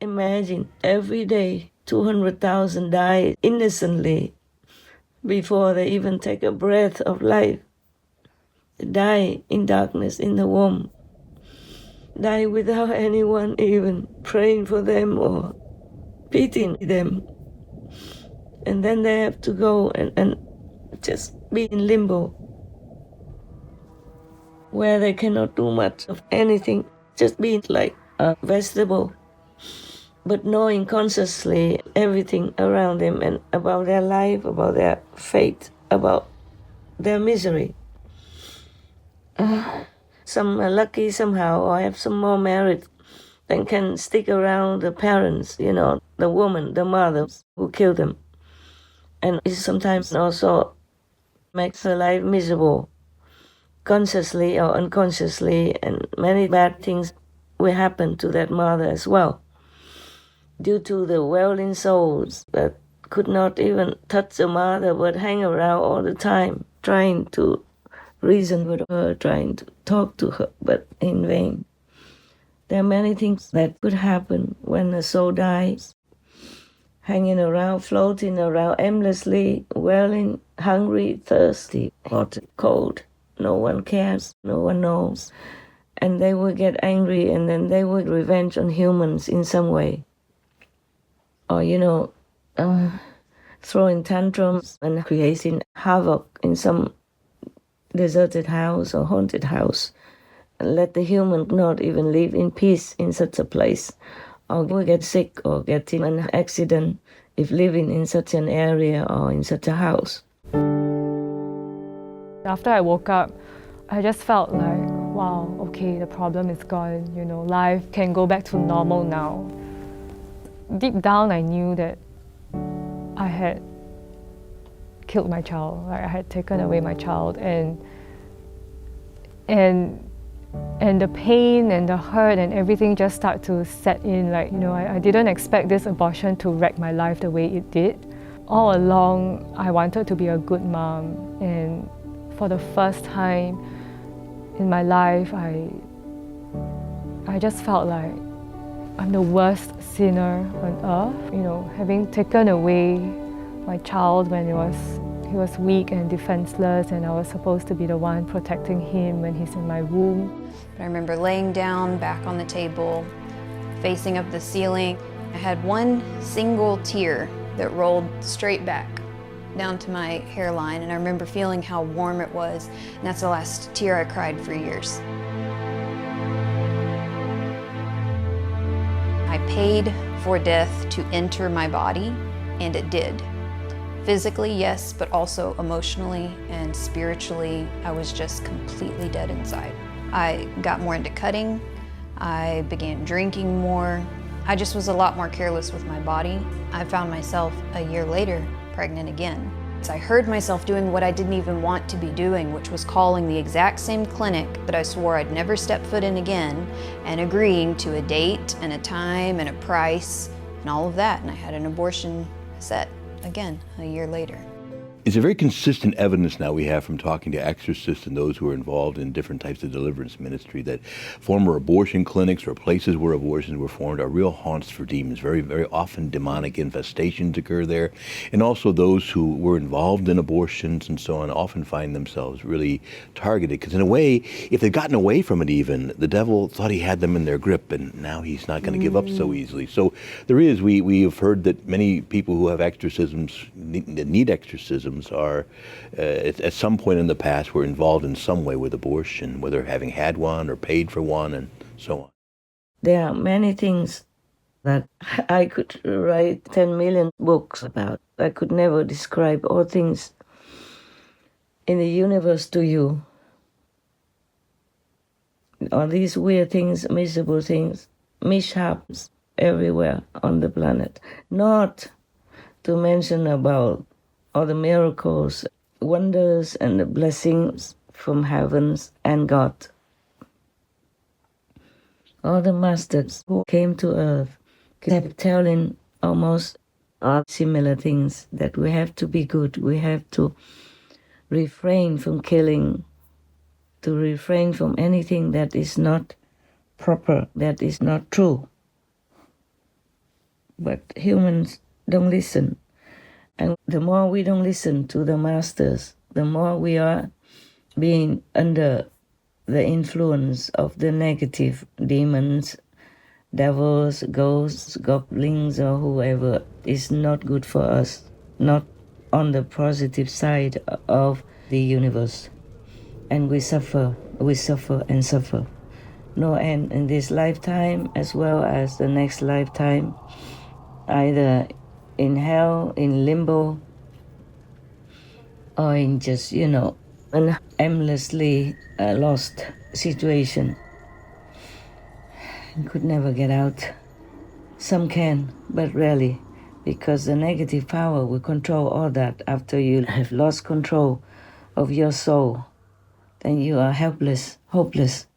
imagine every day 200,000 die innocently before they even take a breath of life. They die in darkness in the womb. Die without anyone even praying for them or pitying them. And then they have to go and just be in limbo, where they cannot do much of anything, just be like a vegetable, but knowing consciously everything around them and about their life, about their fate, about their misery. Some are lucky somehow or have some more merit and can stick around the parents, the woman, the mother who killed them. And it sometimes also makes her life miserable, consciously or unconsciously, and many bad things will happen to that mother as well, due to the wailing souls that could not even touch the mother but hang around all the time, trying to reason with her, trying to talk to her, but in vain. There are many things that could happen when a soul dies, hanging around, floating around aimlessly, wailing, hungry, thirsty, hot, cold. No one cares, no one knows. And they will get angry and then they will revenge on humans in some way. Or, throwing tantrums and creating havoc in some deserted house or haunted house. And let the human not even live in peace in such a place. Or will get sick or get in an accident if living in such an area or in such a house. After I woke up, I just felt like, wow, okay, the problem is gone, life can go back to normal now. Deep down, I knew that I had killed my child, I had taken away my child, and the pain and the hurt and everything just started to set in. I didn't expect this abortion to wreck my life the way it did. All along, I wanted to be a good mom, and for the first time in my life, I just felt like I'm the worst sinner on earth. Having taken away my child when he was weak and defenseless, and I was supposed to be the one protecting him when he's in my womb. I remember laying down back on the table, facing up the ceiling. I had one single tear that rolled straight back down to my hairline, and I remember feeling how warm it was, and that's the last tear I cried for years. I paid for death to enter my body, and it did. Physically, yes, but also emotionally and spiritually, I was just completely dead inside. I got more into cutting, I began drinking more. I just was a lot more careless with my body. I found myself a year later pregnant again. I heard myself doing what I didn't even want to be doing, which was calling the exact same clinic that I swore I'd never step foot in again, and agreeing to a date and a time and a price and all of that, and I had an abortion set again a year later. It's a very consistent evidence now we have from talking to exorcists and those who are involved in different types of deliverance ministry that former abortion clinics or places where abortions were formed are real haunts for demons. Very, very often demonic infestations occur there. And also those who were involved in abortions and so on often find themselves really targeted. Because in a way, if they'd gotten away from it even, the devil thought he had them in their grip, and now he's not going to give up so easily. So there is, we have heard that many people who have exorcisms, that need exorcisms, are at some point in the past were involved in some way with abortion, whether having had one or paid for one and so on. There are many things that I could write 10 million books about. I could never describe all things in the universe to you. All these weird things, miserable things, mishaps everywhere on the planet. Not to mention about all the miracles, wonders, and the blessings from heavens and God. All the masters who came to earth kept telling almost all similar things, that we have to be good, we have to refrain from killing, to refrain from anything that is not proper, that is not true. But humans don't listen. And the more we don't listen to the masters, the more we are being under the influence of the negative demons, devils, ghosts, goblins, or whoever is not good for us, not on the positive side of the universe. And we suffer and suffer. No end in this lifetime as well as the next lifetime, either in hell, in limbo, or in just, an aimlessly lost situation. You could never get out. Some can, but rarely, because the negative power will control all that. After you have lost control of your soul, then you are helpless, hopeless.